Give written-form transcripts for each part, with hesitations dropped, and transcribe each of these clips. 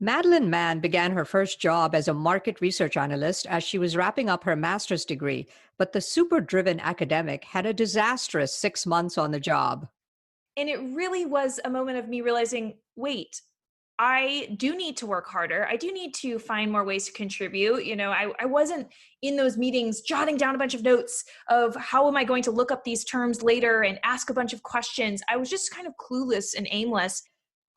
Madeline Mann began her first job as a market research analyst as she was wrapping up her master's degree, but the super driven academic had a disastrous 6 months on the job. And it really was a moment of me realizing, wait, I do need to work harder. I do need to find more ways to contribute. I wasn't in those meetings jotting down a bunch of notes of how am I going to look up these terms later and ask a bunch of questions. I was just kind of clueless and aimless.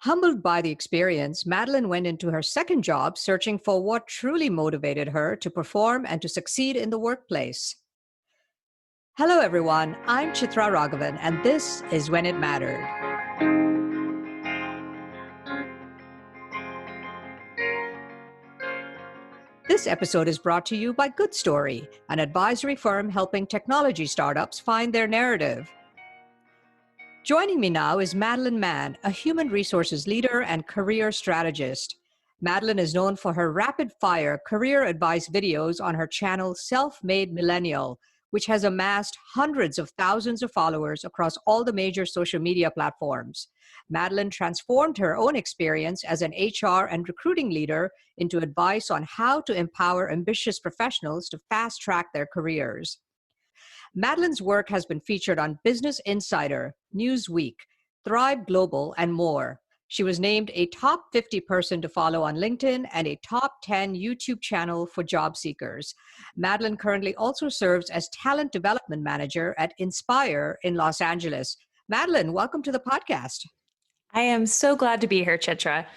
Humbled by the experience, Madeline went into her second job searching for what truly motivated her to perform and to succeed in the workplace. Hello, everyone. I'm Chitra Ragavan, and this is When It Mattered. This episode is brought to you by Good Story, an advisory firm helping technology startups find their narrative. Joining me now is Madeline Mann, a human resources leader and career strategist. Madeline is known for her rapid-fire career advice videos on her channel Made Millennial, which has amassed hundreds of thousands of followers across all the major social media platforms. Madeline transformed her own experience as an HR and recruiting leader into advice on how to empower ambitious professionals to fast-track their careers. Madeline's work has been featured on Business Insider, Newsweek, Thrive Global, and more. She was named a top 50 person to follow on LinkedIn and a top 10 YouTube channel for job seekers. Madeline currently also serves as talent development manager at Inspire in Los Angeles. Madeline, welcome to the podcast. I am so glad to be here, Chitra.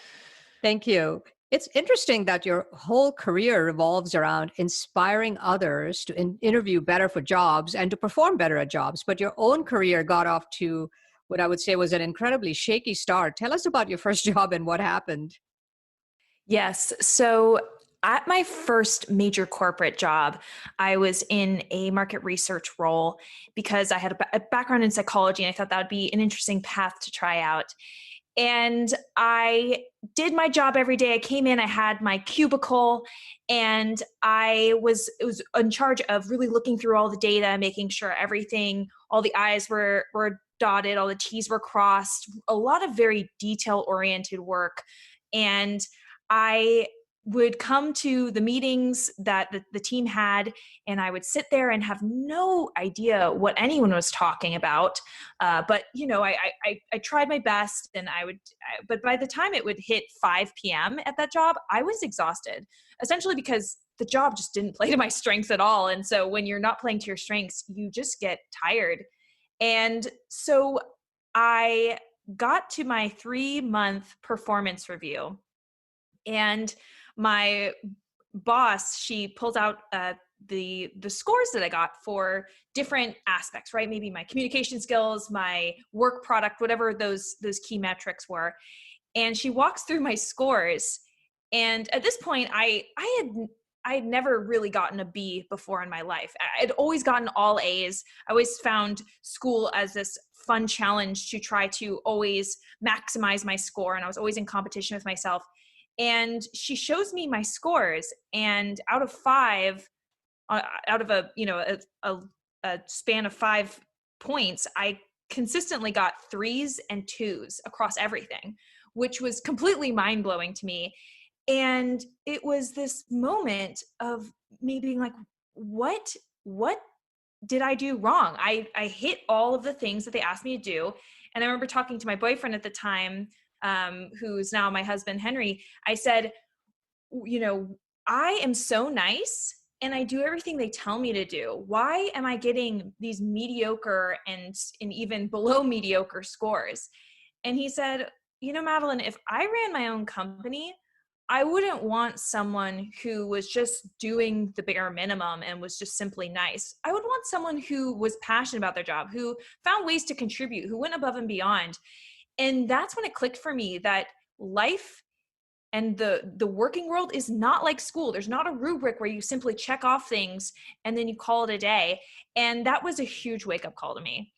Thank you. It's interesting that your whole career revolves around inspiring others to interview better for jobs and to perform better at jobs, but your own career got off to what I would say was an incredibly shaky start. Tell us about your first job and what happened. Yes. So at my first major corporate job, I was in a market research role because I had a background in psychology and I thought that would be an interesting path to try out. And I did my job every day. I came in, I had my cubicle, and it was in charge of really looking through all the data, making sure everything, all the I's were dotted, all the T's were crossed, a lot of very detail oriented work. And I would come to the meetings that the team had, and I would sit there and have no idea what anyone was talking about. But I tried my best, and but by the time it would hit 5 p.m. at that job, I was exhausted, essentially because the job just didn't play to my strengths at all. And so when you're not playing to your strengths, you just get tired. And so I got to my 3-month performance review, and my boss, she pulled out the scores that I got for different aspects, right? Maybe my communication skills, my work product, whatever those key metrics were. And she walks through my scores. And at this point, I had never really gotten a B before in my life. I'd always gotten all A's. I always found school as this fun challenge to try to always maximize my score. And I was always in competition with myself. And she shows me my scores, and out of 5, out of a span of 5 points, I consistently got 3s and 2s across everything, which was completely mind blowing to me. And it was this moment of me being like, what did I do wrong? I hit all of the things that they asked me to do. And I remember talking to my boyfriend at the time, who's now my husband, Henry. I said, I am so nice and I do everything they tell me to do. Why am I getting these mediocre and even below mediocre scores? And he said, Madeline, if I ran my own company, I wouldn't want someone who was just doing the bare minimum and was just simply nice. I would want someone who was passionate about their job, who found ways to contribute, who went above and beyond. And that's when it clicked for me that life and the working world is not like school. There's not a rubric where you simply check off things and then you call it a day. And that was a huge wake-up call to me.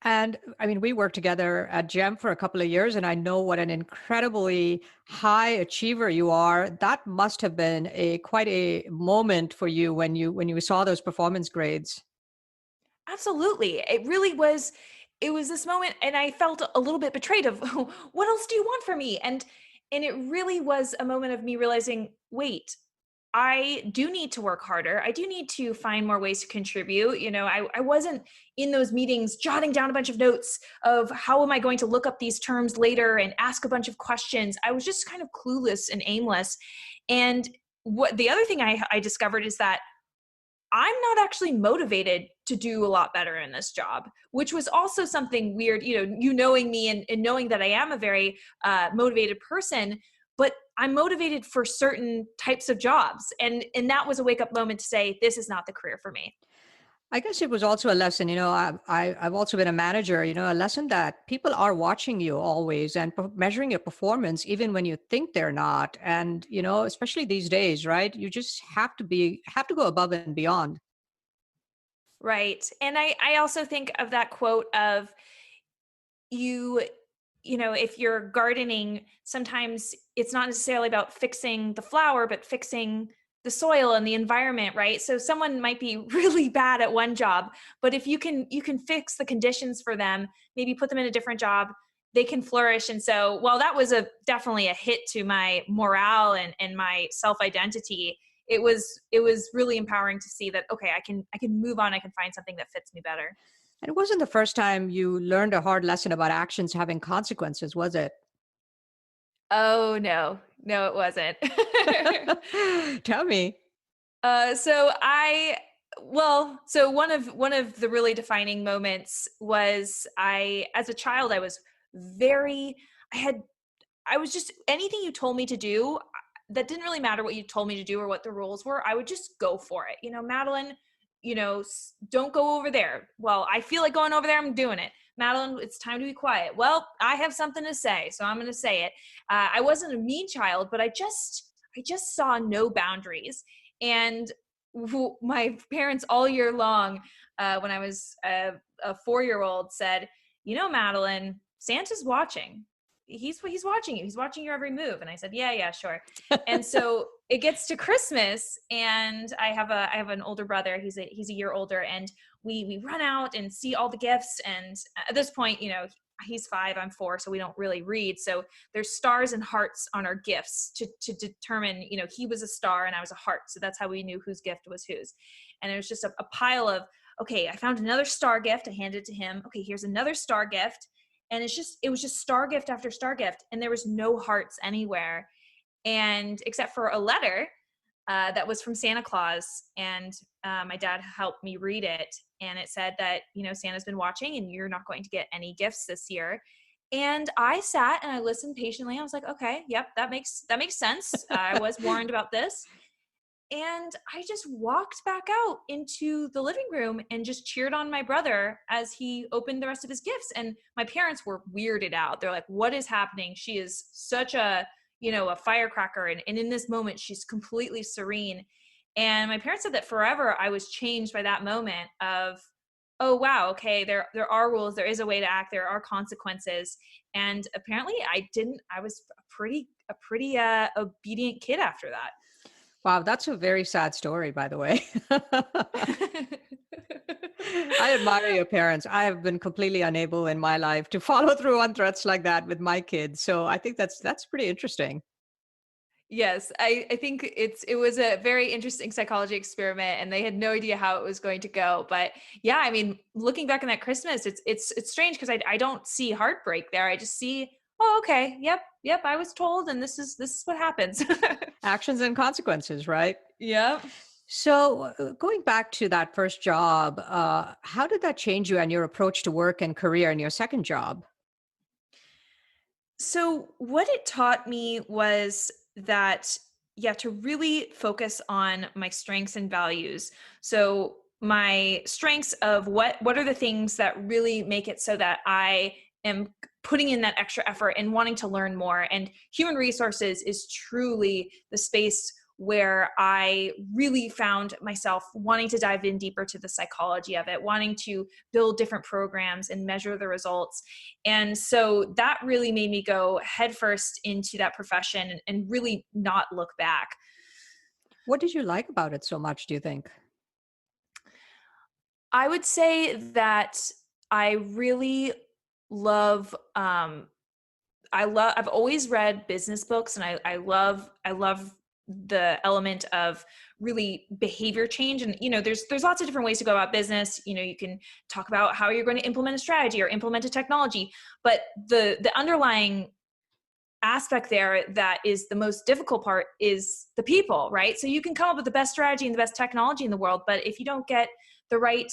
And I mean, we worked together at GEM for a couple of years, and I know what an incredibly high achiever you are. That must have been quite a moment for you when you saw those performance grades. Absolutely. It really was. It was this moment, and I felt a little bit betrayed of what else do you want from me? And And it really was a moment of me realizing, wait, I do need to work harder. I do need to find more ways to contribute. I wasn't in those meetings jotting down a bunch of notes of how am I going to look up these terms later and ask a bunch of questions. I was just kind of clueless and aimless. And what the other thing I discovered is that I'm not actually motivated to do a lot better in this job, which was also something weird, you knowing me and knowing that I am a very motivated person, but I'm motivated for certain types of jobs. And that was a wake up moment to say, this is not the career for me. I guess it was also a lesson, I've also been a manager, a lesson that people are watching you always and measuring your performance, even when you think they're not. And, especially these days, right? You just have to go above and beyond. Right. And I also think of that quote of you if you're gardening, sometimes it's not necessarily about fixing the flower but fixing the soil and the environment, right? So someone might be really bad at one job, but if you can fix the conditions for them, maybe put them in a different job, they can flourish. And so while that was a definitely a hit to my morale and my self-identity, it was really empowering to see that, okay, I can move on, I can find something that fits me better. And it wasn't the first time you learned a hard lesson about actions having consequences, was it? Oh, no. No, it wasn't. Tell me. So one of the really defining moments was as a child, I was very, I had, I was just, anything you told me to do, that didn't really matter what you told me to do or what the rules were. I would just go for it. Madeline, don't go over there. Well, I feel like going over there. I'm doing it. Madeline, it's time to be quiet. Well, I have something to say, so I'm going to say it. I wasn't a mean child, but I just saw no boundaries. And my parents all year long, when I was a 4-year-old, said, Madeline, Santa's watching. He's watching you. He's watching your every move. And I said, yeah, sure. And so it gets to Christmas, and I have an older brother. He's a year older, and we run out and see all the gifts. And at this point, he's 5, I'm 4, so we don't really read. So there's stars and hearts on our gifts to determine, he was a star and I was a heart. So that's how we knew whose gift was whose. And it was just a pile of, okay, I found another star gift. I handed it to him. Okay, here's another star gift. And it was just star gift after star gift. And there was no hearts anywhere. And except for a letter that was from Santa Claus. And my dad helped me read it. And it said that, Santa's been watching and you're not going to get any gifts this year. And I sat and I listened patiently. I was like, okay, yep, that makes sense. I was warned about this. And I just walked back out into the living room and just cheered on my brother as he opened the rest of his gifts. And my parents were weirded out. They're like, what is happening? She is such a firecracker. And in this moment, she's completely serene. And my parents said that forever I was changed by that moment of, oh, wow, okay, there are rules. There is a way to act. There are consequences. And apparently I was a pretty obedient kid after that. Wow, that's a very sad story, by the way. I admire your parents. I have been completely unable in my life to follow through on threats like that with my kids. So I think that's pretty interesting. Yes, I think it was a very interesting psychology experiment, and they had no idea how it was going to go. But yeah, I mean, looking back on that Christmas, it's strange because I don't see heartbreak there. I just see, oh, okay, yep, I was told, and this is what happens. Actions and consequences, right? Yep. So, going back to that first job, how did that change you and your approach to work and career in your second job? So what it taught me was that, yeah, to really focus on my strengths and values. So my strengths of what are the things that really make it so that I am putting in that extra effort and wanting to learn more. And human resources is truly the space where I really found myself wanting to dive in deeper to the psychology of it, wanting to build different programs and measure the results. And so that really made me go headfirst into that profession and really not look back. What did you like about it so much, do you think? I would say that I really love I've always read business books, and I love the element of really behavior change. And, there's lots of different ways to go about business. You can talk about how you're going to implement a strategy or implement a technology, but the underlying aspect there that is the most difficult part is the people, right? So you can come up with the best strategy and the best technology in the world, but if you don't get the right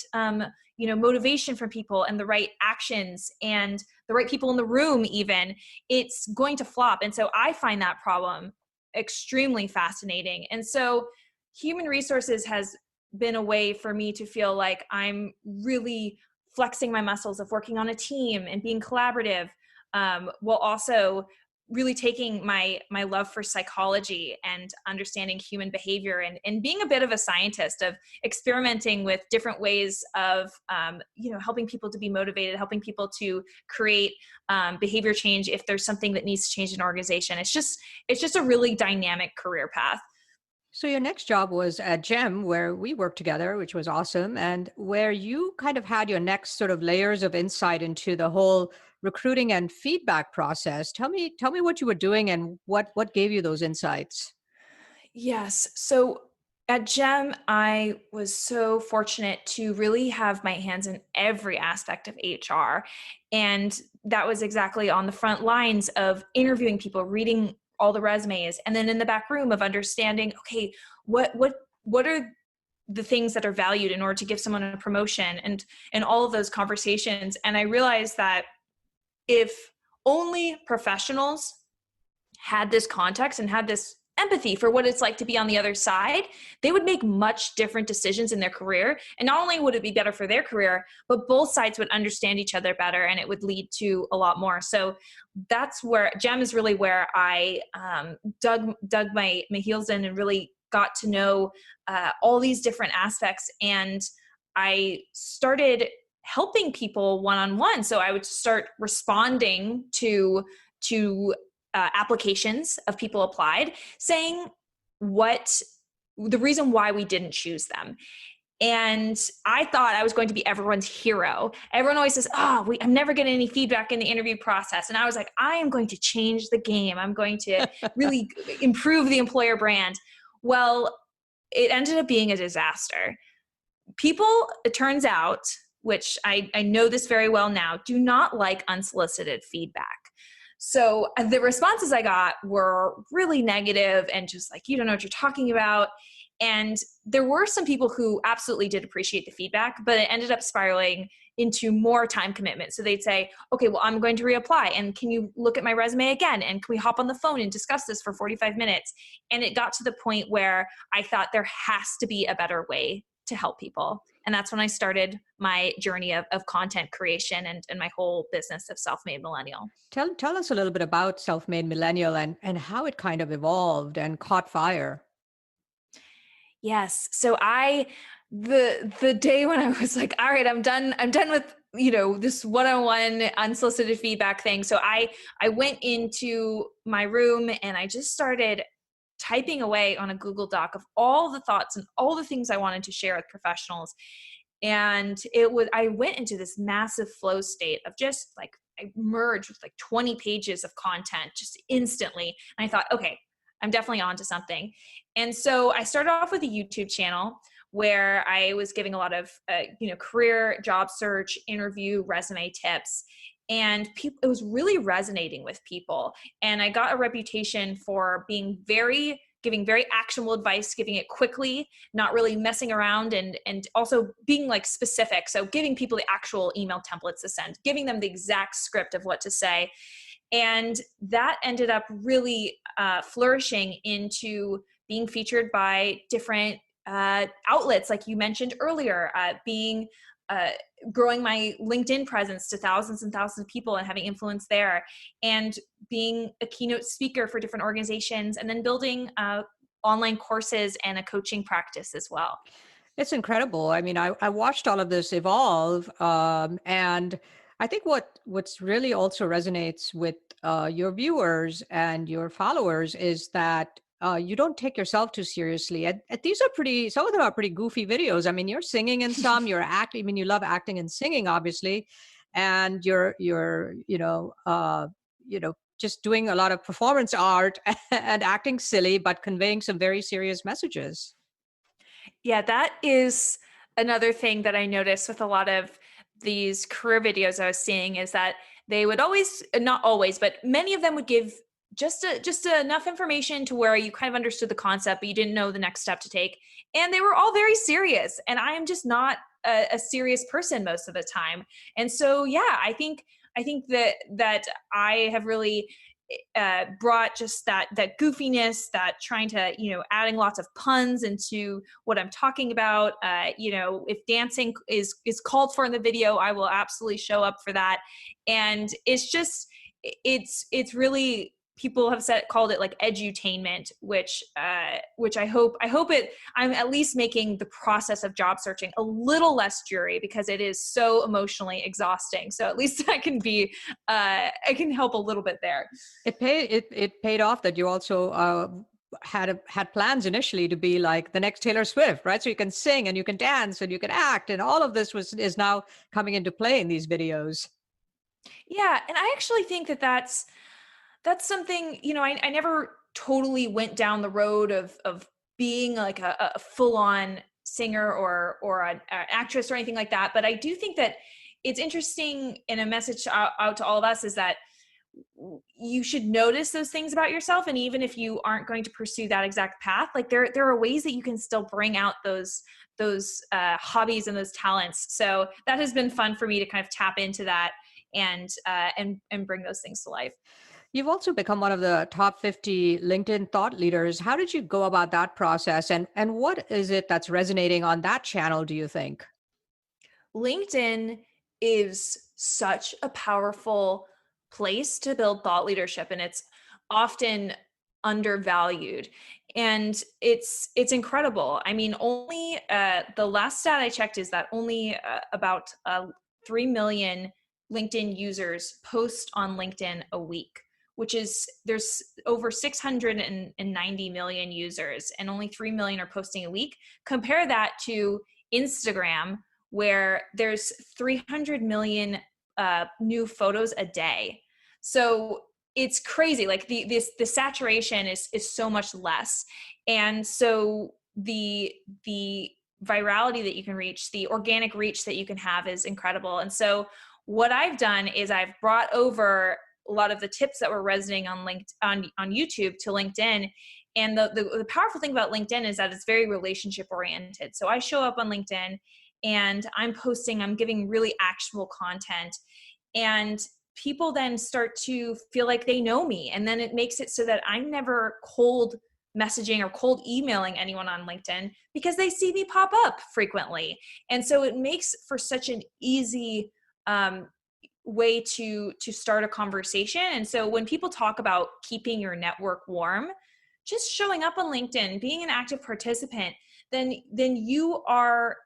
motivation from people and the right actions and the right people in the room, even, it's going to flop. And so I find that problem extremely fascinating. And so human resources has been a way for me to feel like I'm really flexing my muscles of working on a team and being collaborative, while also really taking my love for psychology and understanding human behavior, and being a bit of a scientist of experimenting with different ways of helping people to be motivated, helping people to create behavior change if there's something that needs to change in an organization. It's just a really dynamic career path. So your next job was at Gem, where we worked together, which was awesome, and where you kind of had your next sort of layers of insight into the whole recruiting and feedback process. Tell me what you were doing and what gave you those insights. Yes. So at GEM, I was so fortunate to really have my hands in every aspect of HR. And that was exactly on the front lines of interviewing people, reading all the resumes, and then in the back room of understanding, okay, what are the things that are valued in order to give someone a promotion, and all of those conversations. And I realized that if only professionals had this context and had this empathy for what it's like to be on the other side, they would make much different decisions in their career. And not only would it be better for their career, but both sides would understand each other better, and it would lead to a lot more. So that's where GEM is really where I dug my heels in and really got to know all these different aspects. And I started helping people one-on-one. So I would start responding to applications of people applied, saying what the reason why we didn't choose them. And I thought I was going to be everyone's hero. Everyone always says, I'm never getting any feedback in the interview process. And I was like, I am going to change the game. I'm going to really improve the employer brand. Well, it ended up being a disaster. People, it turns out, which I know this very well now, do not like unsolicited feedback. So the responses I got were really negative and just like, you don't know what you're talking about. And there were some people who absolutely did appreciate the feedback, but it ended up spiraling into more time commitment. So they'd say, okay, well, I'm going to reapply. And can you look at my resume again? And can we hop on the phone and discuss this for 45 minutes? And it got to the point where I thought there has to be a better way to help people. And that's when I started my journey of content creation and my whole business of Self-Made Millennial. Tell us a little bit about Self-Made Millennial and how it kind of evolved and caught fire. Yes. So the day when I was like, all right, I'm done with, this one-on-one unsolicited feedback thing. So I went into my room and I just started typing away on a Google Doc of all the thoughts and all the things I wanted to share with professionals. And I went into this massive flow state of just like, I merged with like 20 pages of content just instantly. And I thought, okay, I'm definitely onto something. And so I started off with a YouTube channel where I was giving a lot of, career, job search, interview, resume tips. And it was really resonating with people. And I got a reputation for giving very actionable advice, giving it quickly, not really messing around, and also being like specific. So giving people the actual email templates to send, giving them the exact script of what to say. And that ended up really flourishing into being featured by different outlets, like you mentioned earlier, growing my LinkedIn presence to thousands and thousands of people and having influence there, and being a keynote speaker for different organizations, and then building online courses and a coaching practice as well. It's incredible. I mean, I watched all of this evolve, and I think what's really also resonates with your viewers and your followers is that you don't take yourself too seriously. And these are some of them are pretty goofy videos. I mean, you're singing in some, you're acting. I mean, you love acting and singing, obviously, and you're just doing a lot of performance art and acting silly, but conveying some very serious messages. Yeah, that is another thing that I noticed with a lot of these career videos I was seeing is that they would always, not always, but many of them would give just enough information to where you kind of understood the concept, but you didn't know the next step to take. And they were all very serious. And I am just not a serious person most of the time. And so, yeah, I think that I have really brought just that goofiness, that trying to, adding lots of puns into what I'm talking about. If dancing is called for in the video, I will absolutely show up for that. And it's really, people have called it like edutainment, which I'm at least making the process of job searching a little less dreary, because it is so emotionally exhausting. So at least I can help a little bit there. It paid off that you also had plans initially to be like the next Taylor Swift, right? So you can sing and you can dance and you can act, and all of this is now coming into play in these videos. Yeah, and I actually think that that's something, I never totally went down the road of being like a full-on singer or an actress or anything like that. But I do think that it's interesting, and a message out to all of us is that you should notice those things about yourself. And even if you aren't going to pursue that exact path, like there are ways that you can still bring out those hobbies and those talents. So that has been fun for me to kind of tap into that and bring those things to life. You've also become one of the top 50 LinkedIn thought leaders. How did you go about that process? And what is it that's resonating on that channel, do you think? LinkedIn is such a powerful place to build thought leadership, and it's often undervalued, and it's incredible. I mean, only the last stat I checked is that only about 3 million LinkedIn users post on LinkedIn a week, which is, there's over 690 million users and only 3 million are posting a week. Compare that to Instagram, where there's 300 million new photos a day. So it's crazy. Like the saturation is so much less. And so the virality that you can reach, the organic reach that you can have is incredible. And so what I've done is I've brought over a lot of the tips that were resonating on YouTube to LinkedIn. And the powerful thing about LinkedIn is that it's very relationship oriented. So I show up on LinkedIn and I'm giving really actionable content, and people then start to feel like they know me. And then it makes it so that I'm never cold messaging or cold emailing anyone on LinkedIn, because they see me pop up frequently. And so it makes for such an easy way to start a conversation. And so when people talk about keeping your network warm, just showing up on LinkedIn, being an active participant, then you are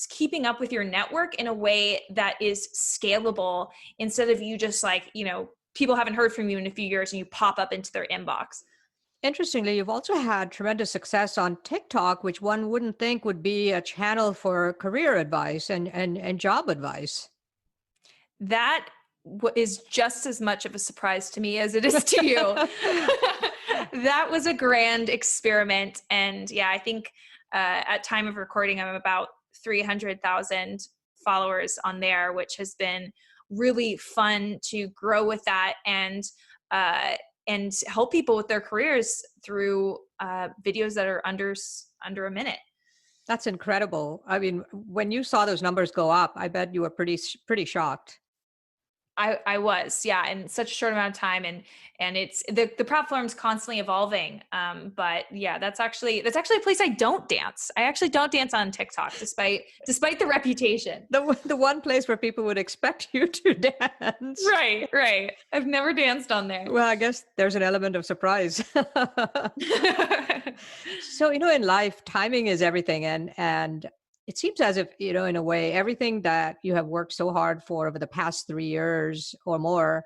keeping up with your network in a way that is scalable, instead of you just like, people haven't heard from you in a few years and you pop up into their inbox. Interestingly, you've also had tremendous success on TikTok, which one wouldn't think would be a channel for career advice and job advice. That is just as much of a surprise to me as it is to you. That was a grand experiment. And yeah, I think at time of recording, I'm about 300,000 followers on there, which has been really fun to grow with that and help people with their careers through videos that are under a minute. That's incredible. I mean, when you saw those numbers go up, I bet you were pretty shocked. I was, yeah, in such a short amount of time, and it's the platform's constantly evolving. But yeah, that's actually a place I don't dance. I actually don't dance on TikTok, despite the reputation. The one place where people would expect you to dance. Right. I've never danced on there. Well, I guess there's an element of surprise. So, in life, timing is everything. And it seems as if, in a way, everything that you have worked so hard for over the past 3 years or more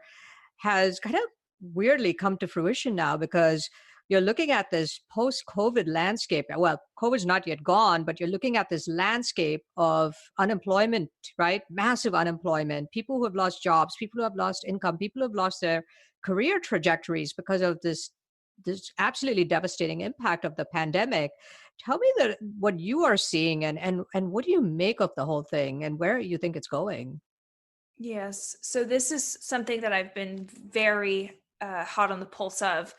has kind of weirdly come to fruition now, because you're looking at this post-COVID landscape. Well, COVID's not yet gone, but you're looking at this landscape of unemployment, right? Massive unemployment, people who have lost jobs, people who have lost income, people who have lost their career trajectories because of this absolutely devastating impact of the pandemic. Tell me what you are seeing, and what do you make of the whole thing, and where you think it's going? Yes. So this is something that I've been very hot on the pulse of.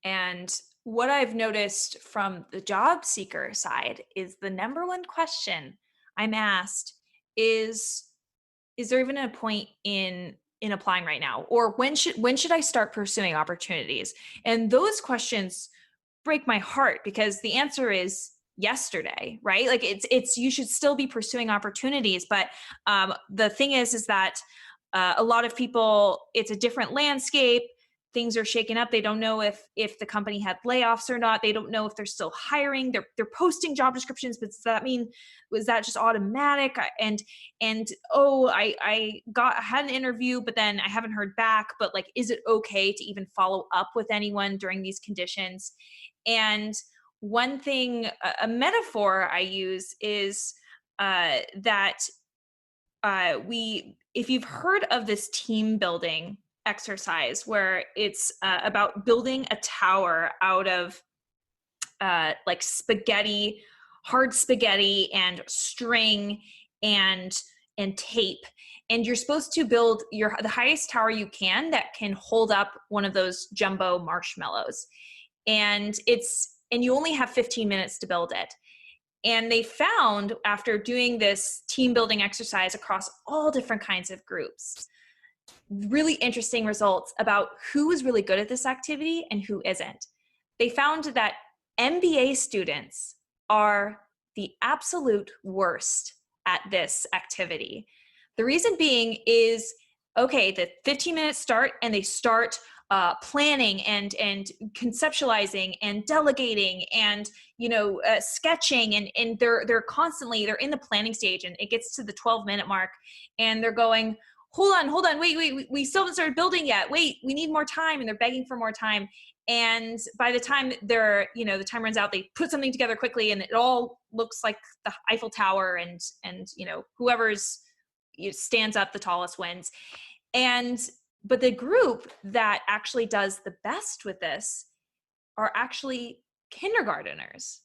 And what I've noticed from the job seeker side is the number one question I'm asked is is there even a point in applying right now? Or when should I start pursuing opportunities? And those questions break my heart because the answer is yesterday, right? Like it's you should still be pursuing opportunities, but the thing is that a lot of people, it's a different landscape. Things are shaken up. They don't know if the company had layoffs or not. They don't know if they're still hiring. They're posting job descriptions, but does that mean, was that just automatic? And oh, I had an interview, but then I haven't heard back. But like, is it okay to even follow up with anyone during these conditions? And one thing, a metaphor I use is that if you've heard of this team building exercise where it's about building a tower out of like spaghetti, hard spaghetti and string and tape, and you're supposed to build the highest tower you can that can hold up one of those jumbo marshmallows, and you only have 15 minutes to build it. And they found, after doing this team building exercise across all different kinds of groups, really interesting results about who is really good at this activity and who isn't. They found that MBA students are the absolute worst at this activity. The reason being is, okay, the 15 minutes start and they start planning and conceptualizing and delegating and sketching, and they're constantly, they're in the planning stage, and it gets to the 12-minute mark and they're going, hold on, wait, we still haven't started building yet, wait, we need more time, and they're begging for more time. And by the time the time runs out, they put something together quickly and it all looks like the Eiffel Tower, and whoever's stands up the tallest wins. But the group that actually does the best with this are actually kindergarteners.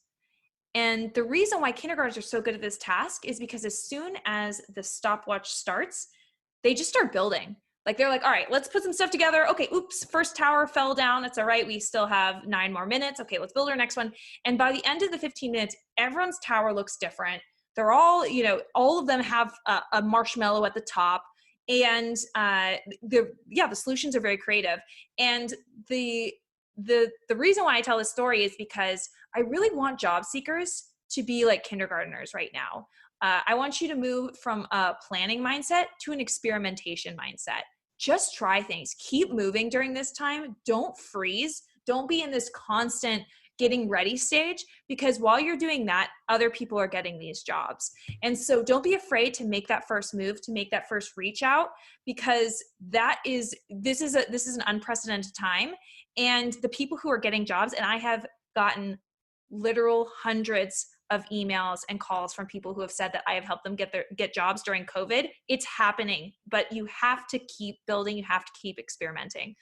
And the reason why kindergartners are so good at this task is because as soon as the stopwatch starts, they just start building. Like they're like, all right, let's put some stuff together. Okay, oops, first tower fell down. It's all right. We still have 9 more minutes. Okay, let's build our next one. And by the end of the 15 minutes, everyone's tower looks different. They're all, all of them have a marshmallow at the top. And the solutions are very creative. And the reason why I tell this story is because I really want job seekers to be like kindergarteners right now. I want you to move from a planning mindset to an experimentation mindset. Just try things. Keep moving during this time. Don't freeze. Don't be in this constant getting ready stage, because while you're doing that, other people are getting these jobs. And so don't be afraid to make that first move, to make that first reach out, because this is an unprecedented time. And the people who are getting jobs, and I have gotten literal hundreds of emails and calls from people who have said that I have helped them get jobs during COVID. It's happening, but you have to keep building. You have to keep experimenting.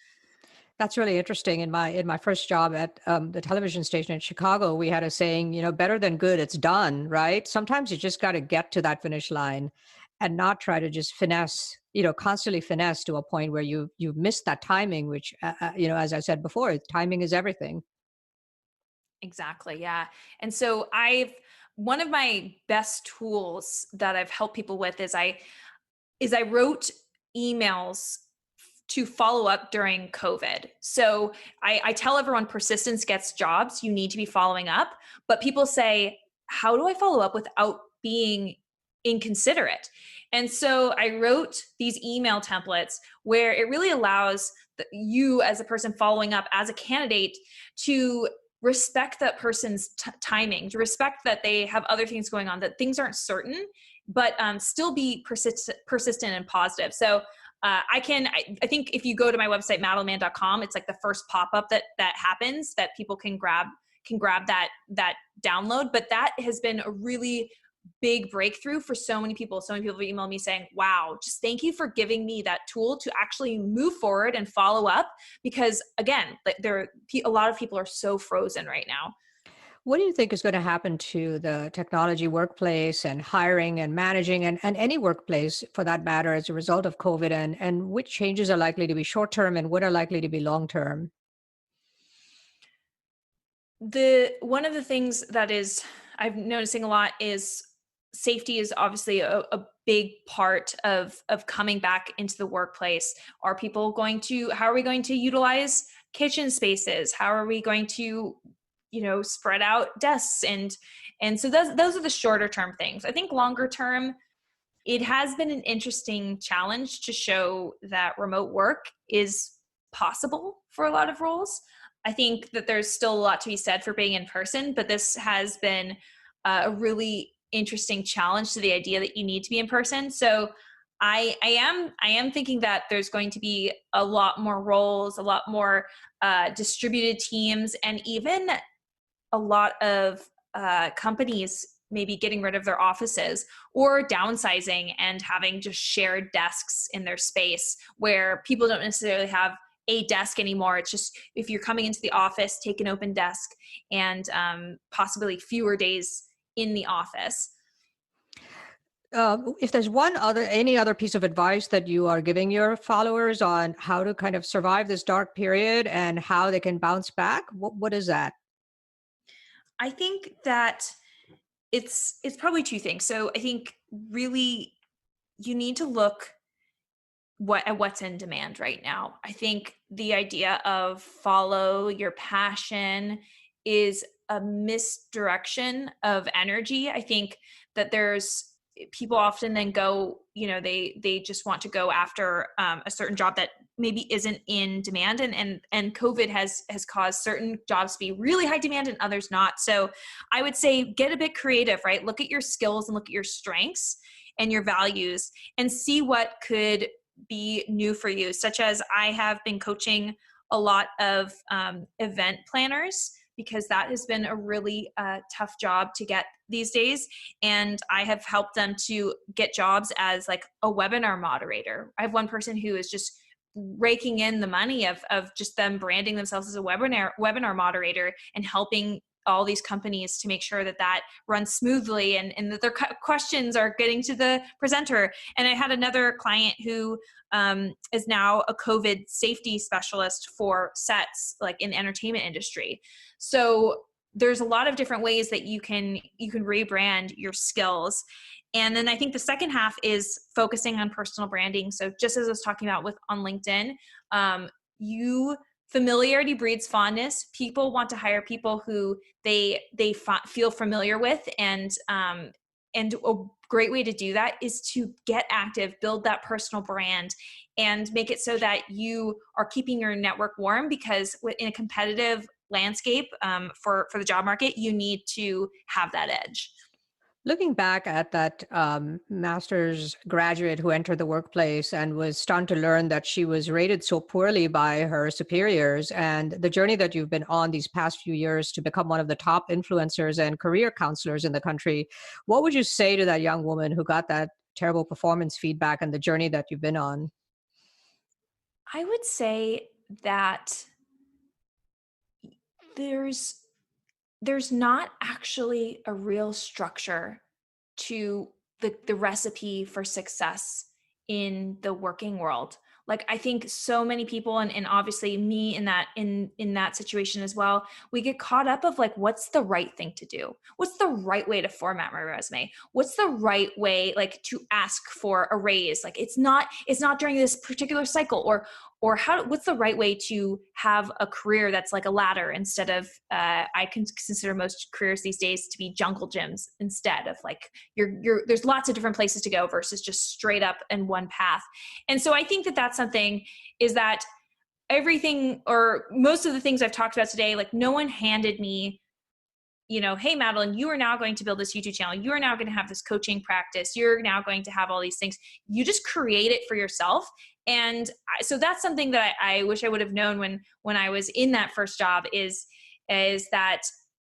That's really interesting. In my first job at the television station in Chicago, we had a saying, better than good, it's done, right? Sometimes you just got to get to that finish line and not try to just finesse, constantly finesse to a point where you miss that timing, which, as I said before, timing is everything. Exactly. Yeah. And so one of my best tools that I've helped people with is I wrote emails to follow up during COVID. So I tell everyone persistence gets jobs. You need to be following up. But people say, how do I follow up without being inconsiderate? And so I wrote these email templates where it really allows you as a person following up as a candidate to respect that person's timing, to respect that they have other things going on, that things aren't certain, but still be persistent and positive. So I think if you go to my website, madeline.com, it's like the first pop-up that happens that people can grab that download. But that has been a really big breakthrough for so many people. So many people have emailed me saying, wow, just thank you for giving me that tool to actually move forward and follow up. Because again, a lot of people are so frozen right now. What do you think is going to happen to the technology workplace and hiring and managing and any workplace for that matter as a result of COVID, and which changes are likely to be short term and what are likely to be long term? One of the things that is I'm noticing a lot is safety is obviously a big part of coming back into the workplace. How are we going to utilize kitchen spaces? How are we going to, spread out desks? And so those are the shorter term things. I think longer term, it has been an interesting challenge to show that remote work is possible for a lot of roles. I think that there's still a lot to be said for being in person, but this has been a really interesting challenge to the idea that you need to be in person. So I am thinking that there's going to be a lot more roles, a lot more distributed teams, and even a lot of companies maybe getting rid of their offices or downsizing and having just shared desks in their space where people don't necessarily have a desk anymore. It's just if you're coming into the office, take an open desk and possibly fewer days in the office. If there's any other piece of advice that you are giving your followers on how to kind of survive this dark period and how they can bounce back, what is that? I think that it's probably two things. So I think really you need to look at what's in demand right now. I think the idea of follow your passion is a misdirection of energy. I think that there's people often then go, they just want to go after a certain job that maybe isn't in demand, and COVID has caused certain jobs to be really high demand and others not. So I would say get a bit creative, right? Look at your skills and look at your strengths and your values and see what could be new for you, such as I have been coaching a lot of event planners because that has been a really tough job to get these days. And I have helped them to get jobs as like a webinar moderator. I have one person who is just raking in the money of just them branding themselves as a webinar moderator and helping all these companies to make sure that runs smoothly and that their questions are getting to the presenter. And I had another client who is now a COVID safety specialist for sets, like in the entertainment industry. So there's a lot of different ways that you can rebrand your skills. And then I think the second half is focusing on personal branding. So just as I was talking about on LinkedIn, familiarity breeds fondness. People want to hire people who they feel familiar with, and a great way to do that is to get active, build that personal brand, and make it so that you are keeping your network warm. Because in a competitive landscape for the job market, you need to have that edge. Looking back at that master's graduate who entered the workplace and was stunned to learn that she was rated so poorly by her superiors, and the journey that you've been on these past few years to become one of the top influencers and career counselors in the country, what would you say to that young woman who got that terrible performance feedback and the journey that you've been on? I would say that there's not actually a real structure to the recipe for success in the working world. Like I think so many people, and obviously me in that situation as well, we get caught up of like, what's the right thing to do? What's the right way to format my resume? What's the right way like to ask for a raise? Like it's not during this particular cycle, or what's the right way to have a career that's like a ladder instead of I can consider most careers these days to be jungle gyms instead of like there's lots of different places to go versus just straight up and one path. And so I think that that's something is that everything or most of the things I've talked about today, like no one handed me, hey, Madeline, you are now going to build this YouTube channel. You are now going to have this coaching practice. You're now going to have all these things. You just create it for yourself. And so that's something that I wish I would have known when I was in that first job is that,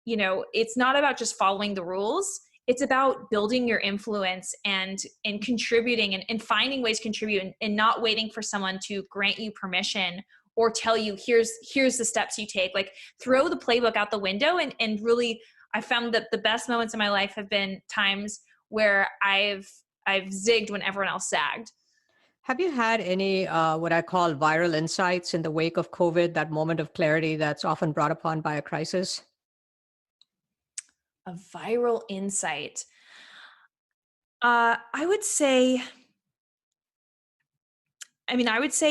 it's not about just following the rules. it's about building your influence and contributing and finding ways to contribute and not waiting for someone to grant you permission or tell you, here's the steps you take. Like, throw the playbook out the window. And really, I found that the best moments in my life have been times where I've zigged when everyone else sagged. Have you had any, what I call viral insights in the wake of COVID, that moment of clarity that's often brought upon by a crisis? A viral insight. I would say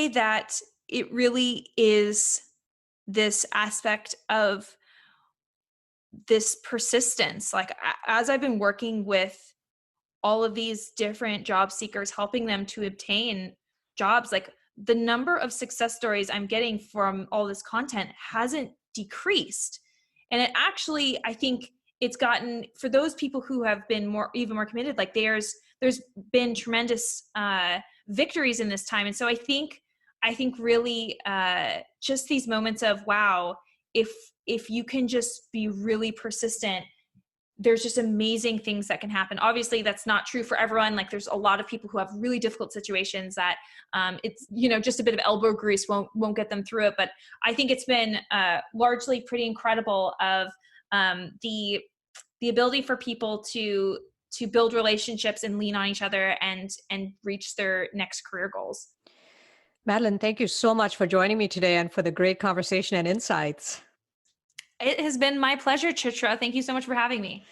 that it really is this aspect of this persistence. Like, as I've been working with all of these different job seekers, helping them to obtain jobs, like, the number of success stories I'm getting from all this content hasn't decreased. And it actually, I think it's gotten, for those people who have been even more committed, like, there's been tremendous victories in this time. And so I think really just these moments of, wow, if you can just be really persistent, there's just amazing things that can happen. Obviously, that's not true for everyone. Like, there's a lot of people who have really difficult situations that it's, just a bit of elbow grease won't get them through it. But I think it's been largely pretty incredible of the ability for people to build relationships and lean on each other and reach their next career goals. Madeline, thank you so much for joining me today and for the great conversation and insights. It has been my pleasure, Chitra. Thank you so much for having me.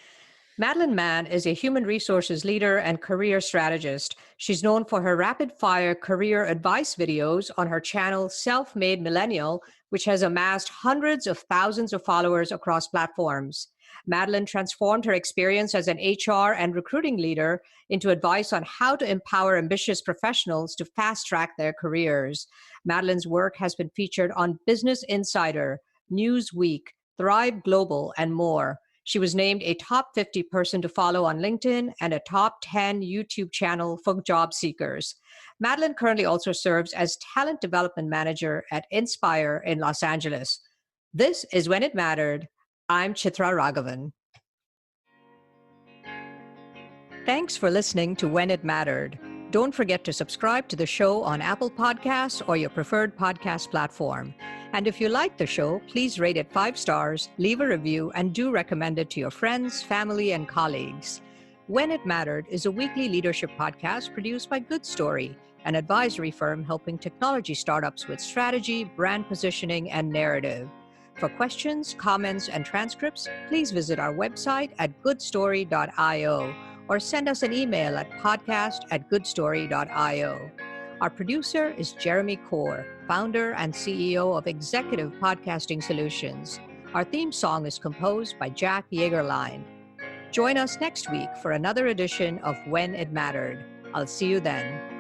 Madeline Mann is a human resources leader and career strategist. She's known for her rapid-fire career advice videos on her channel, Made Millennial, which has amassed hundreds of thousands of followers across platforms. Madeline transformed her experience as an HR and recruiting leader into advice on how to empower ambitious professionals to fast-track their careers. Madeline's work has been featured on Business Insider, Newsweek, Thrive Global, and more. She was named a top 50 person to follow on LinkedIn and a top 10 YouTube channel for job seekers. Madeline currently also serves as Talent Development Manager at Inspire in Los Angeles. This is When It Mattered. I'm Chitra Ragavan. Thanks for listening to When It Mattered. Don't forget to subscribe to the show on Apple Podcasts or your preferred podcast platform. And if you like the show, please rate it 5 stars, leave a review, and do recommend it to your friends, family, and colleagues. When It Mattered is a weekly leadership podcast produced by Good Story, an advisory firm helping technology startups with strategy, brand positioning, and narrative. For questions, comments, and transcripts, please visit our website at goodstory.io or send us an email at podcast@goodstory.io. Our producer is Jeremy Kaur, founder and CEO of Executive Podcasting Solutions. Our theme song is composed by Jack Yeagerline. Join us next week for another edition of When It Mattered. I'll see you then.